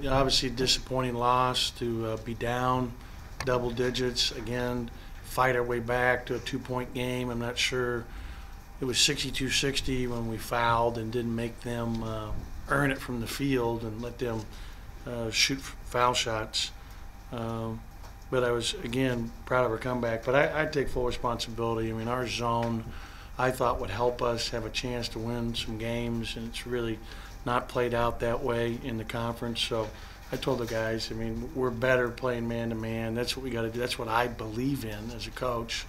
obviously disappointing loss to be down double digits again, fight our way back to a 2-point game. I'm not sure. It was 62-60 when we fouled and didn't make them earn it from the field and let them shoot foul shots. But I was, again, proud of our comeback. But I take full responsibility. I mean, our zone, I thought, would help us have a chance to win some games, and it's really not played out that way in the conference. So I told the guys, I mean, we're better playing man-to-man. That's what we got to do. That's what I believe in as a coach.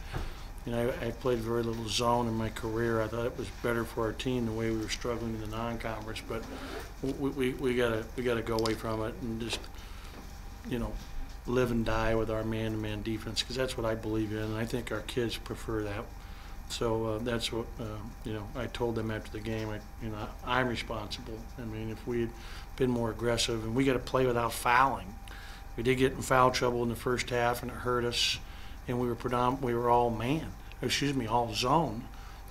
You know, I played very little zone in my career. I thought it was better for our team the way we were struggling in the non-conference. But we gotta go away from it and just, you know, live and die with our man-to-man defense, because that's what I believe in, and I think our kids prefer that. So that's what you know. I told them after the game. I'm responsible. I mean, if we had been more aggressive, and we got to play without fouling. We did get in foul trouble in the first half, and it hurt us. And we were all man. Excuse me, all zone,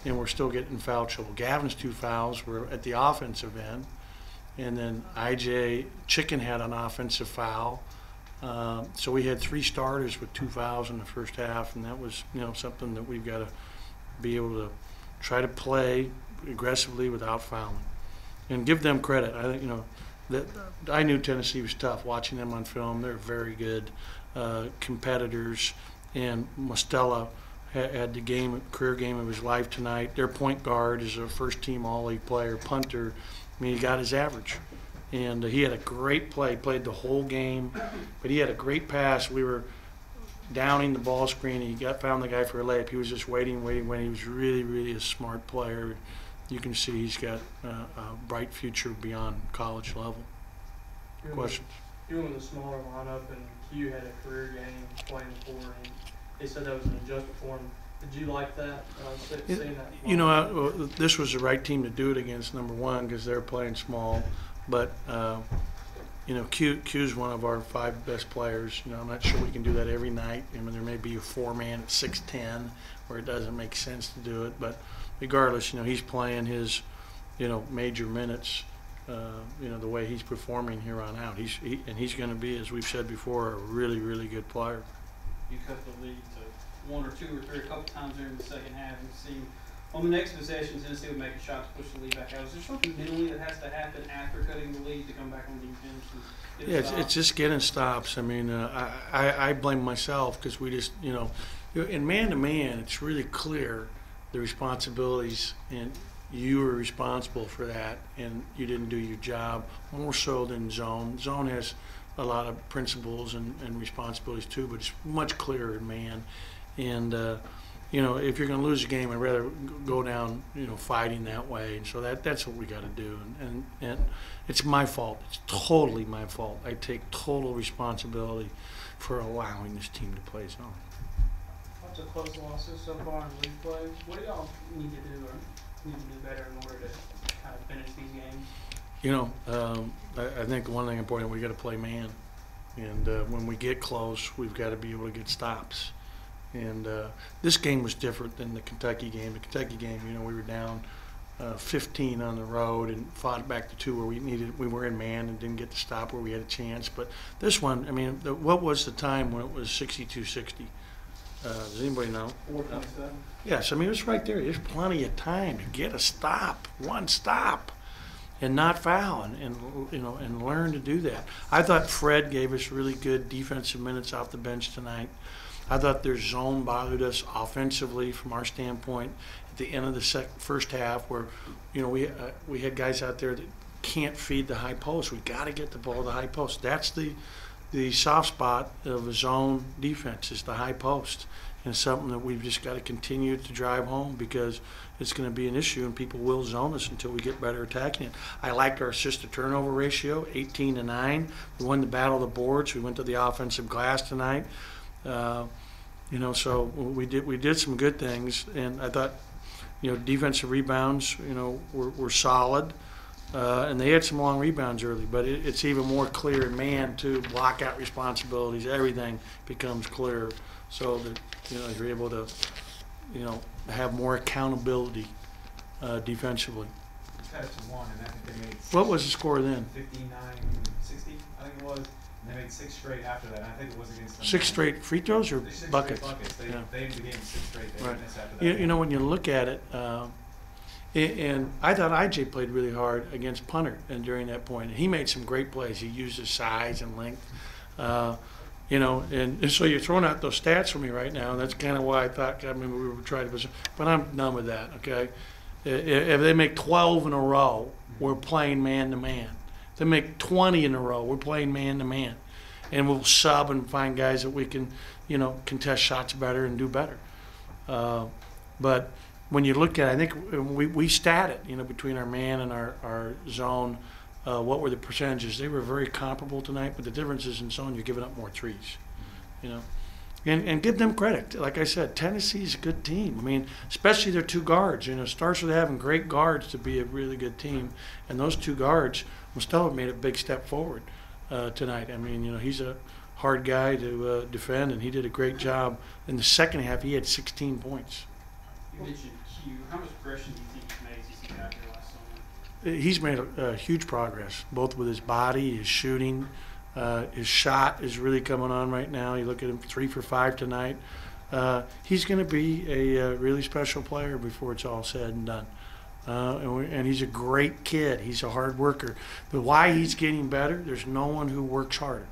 and we're still getting in foul trouble. Gavin's 2 fouls were at the offensive end, and then IJ Chicken had an offensive foul. So we had 3 starters with 2 fouls in the first half, and that was, you know, something that we've got to be able to try to play aggressively without fouling, and give them credit. I think, you know, that I knew Tennessee was tough. Watching them on film, they're very good competitors, and Mostella had the career game of his life tonight. Their point guard is a first-team All-League player, punter. I mean, he got his average. And he had a great play, played the whole game, but he had a great pass. We were downing the ball screen. He found the guy for a layup. He was just waiting. He was really, really a smart player. You can see he's got a bright future beyond college level. Questions? You were in the smaller lineup, and Q had a career game playing the 4, and they said that was an adjustment for him. Did you like that, seeing that? You know, this was the right team to do it against, number one, because they're playing small. But, you know, Q's one of our 5 best players. You know, I'm not sure we can do that every night. I mean, there may be a 4-man at 6'10", where it doesn't make sense to do it. But regardless, you know, he's playing his, you know, major minutes, you know, the way he's performing here on out. He's going to be, as we've said before, a really, really good player. You cut the lead to 1 or 2 or 3 a couple times during the second half, and see on the next possession, Tennessee would make a shot to push the lead back out. Is there something mentally that has to happen after cutting the lead to come back on defense? Yeah, it's just getting stops. I mean, I blame myself, because we just, you know, in man-to-man, it's really clear the responsibilities, and you were responsible for that, and you didn't do your job, more so than zone. Zone has a lot of principles and responsibilities too, but it's much clearer in man. And you know, if you're going to lose a game, I'd rather go down, you know, fighting that way. And so that's what we got to do. And it's my fault. It's totally my fault. I take total responsibility for allowing this team to play zone. Lots of close losses so far in league play. What do y'all need to do, or need to do better in order to kind of finish these games? You know, I think one thing important, we got to play man. And when we get close, we've got to be able to get stops. And this game was different than the Kentucky game. The Kentucky game, you know, we were down 15 on the road and fought back to 2 where we were in man and didn't get to stop where we had a chance. But this one, I mean, what was the time when it was 62-60? Does anybody know? 4.7. Yes, I mean, it was right there. There's plenty of time to get a stop, one stop, and not foul, and you know, and learn to do that. I thought Fred gave us really good defensive minutes off the bench tonight. I thought their zone bothered us offensively from our standpoint at the end of the first half, where, you know, we had guys out there that can't feed the high post. We got to get the ball to the high post. That's the soft spot of a zone defense, is the high post, and it's something that we've just got to continue to drive home, because it's going to be an issue, and people will zone us until we get better attacking it. I liked our assist-to-turnover ratio, 18-9. We won the battle of the boards. We went to the offensive glass tonight. You know, so we did some good things, and I thought, you know, defensive rebounds, you know, were solid, and they had some long rebounds early. But it's even more clear in man too. Block out responsibilities, everything becomes clear, so that, you know, you're able to, you know, have more accountability defensively. That's one, and I think they made. What was the score then? 59-60. think it was. And they made 6 straight after that. And I think it was against them. 6 straight free throws or 6 buckets? straight buckets. They Yeah. ended the game 6 straight. They Right. didn't miss after that. You know, when you look at it, and I thought IJ played really hard against Punter and during that point. He made some great plays. He used his size and length. You know, and so you're throwing out those stats for me right now. And that's kind of why I thought, I mean, we were trying to, but I'm done with that, okay? If they make 12 in a row, we're playing man-to-man. If they make 20 in a row, we're playing man-to-man. And we'll sub and find guys that we can, you know, contest shots better and do better. But when you look at it, I think we stat it, you know, between our man and our zone. What were the percentages? They were very comparable tonight, but the difference is in zone, you're giving up more threes, you know. And give them credit. Like I said, Tennessee's a good team. I mean, especially their 2 guards. You know, starts with having great guards to be a really good team. And those 2 guards, Mustafa made a big step forward tonight. I mean, you know, he's a hard guy to defend, and he did a great job. In the second half, he had 16 points. You mentioned Q. How much progression do you think he's made since he got here last summer? He's made a huge progress, both with his body, his shooting. His shot is really coming on right now. You look at him, 3 for 5 tonight. He's going to be a really special player before it's all said and done. And he's a great kid. He's a hard worker. But why he's getting better, there's no one who works harder.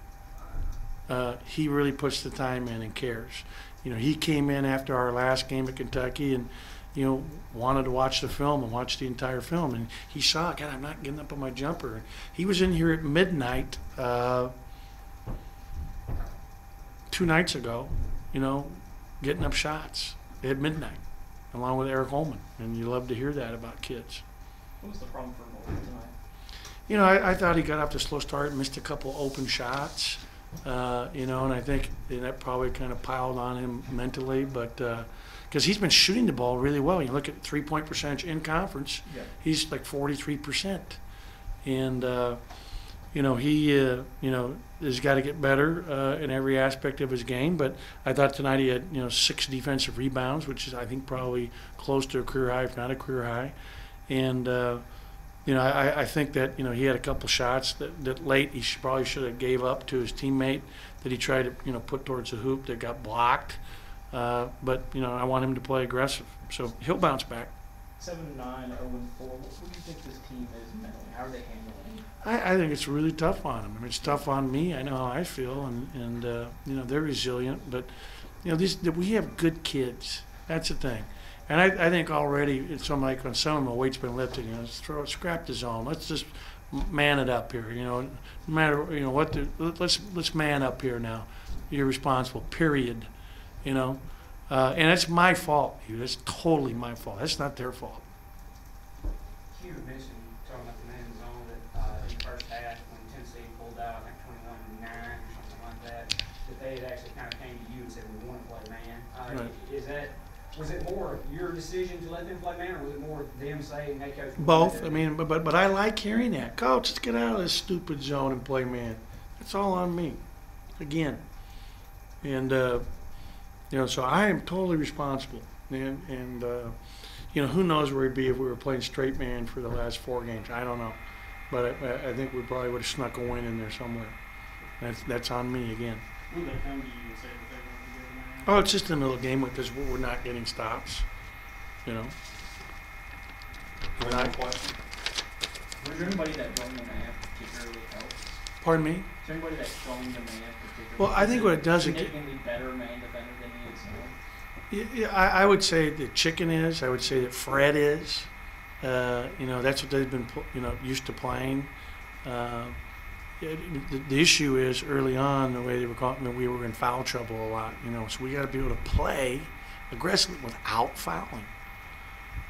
He really puts the time in and cares. You know, he came in after our last game at Kentucky and, you know, wanted to watch the film and watch the entire film. And he saw, God, I'm not getting up on my jumper. He was in here at midnight 2 nights ago, you know, getting up shots at midnight, along with Eric Holman. And you love to hear that about kids. What was the problem for Golden tonight? You know, I thought he got off to a slow start, missed a couple open shots, you know, and I think that probably kind of piled on him mentally, but because he's been shooting the ball really well. You look at 3-point percentage in conference, he's like 43%. And, you know, he, you know, has got to get better in every aspect of his game. But I thought tonight he had, you know, 6 defensive rebounds, which is, I think, probably close to a career high, if not a career high. And, you know, I think that, you know, he had a couple shots that late he probably should have gave up to his teammate that he tried to, you know, put towards the hoop that got blocked. But, you know, I want him to play aggressive. So he'll bounce back. 7-9, 0-4. What do you think this team is mentally? How are they handling it? I think it's really tough on them. I mean, it's tough on me. I know how I feel, and you know, they're resilient. But, you know, we have good kids. That's the thing. And I think already it's something like when some of the weight's been lifted, you know, scrap the zone. Let's just man it up here. You know, no matter, you know, let's man up here now. You're responsible, period. You know, and that's my fault. That's totally my fault. That's not their fault. Q mentioned, talking about the man zone, that in the first half when Tennessee pulled out, I think 21-9 or something like that they had actually kind of came to you and said, we want to play man. Right. Was it more your decision to let them play man, or was it more them saying, hey, coach? Both. I mean, but I like hearing that. Coach, let's get out of this stupid zone and play man. That's all on me. Again. And, you know, so I am totally responsible. And you know, who knows where we'd be if we were playing straight man for the last 4 games. I don't know. But I think we probably would have snuck a win in there somewhere. That's on me again. When they come to you and say that they want to go man? Oh, it's just in the middle of the game because we're not getting stops. You know. We're not. Was there anybody that joined the man particularly helps? Pardon me? Is there anybody that joined the man particularly? Well, I think what it does, significantly better man defender than he is. Yeah, I would say that Chicken is. I would say that Fred is. You know, that's what they've been, you know, used to playing. The issue is early on the way they were calling. I mean, we were in foul trouble a lot. You know, so we got to be able to play aggressively without fouling.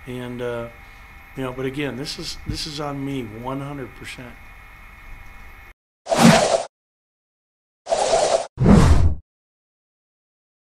And you know, but again, this is on me 100%.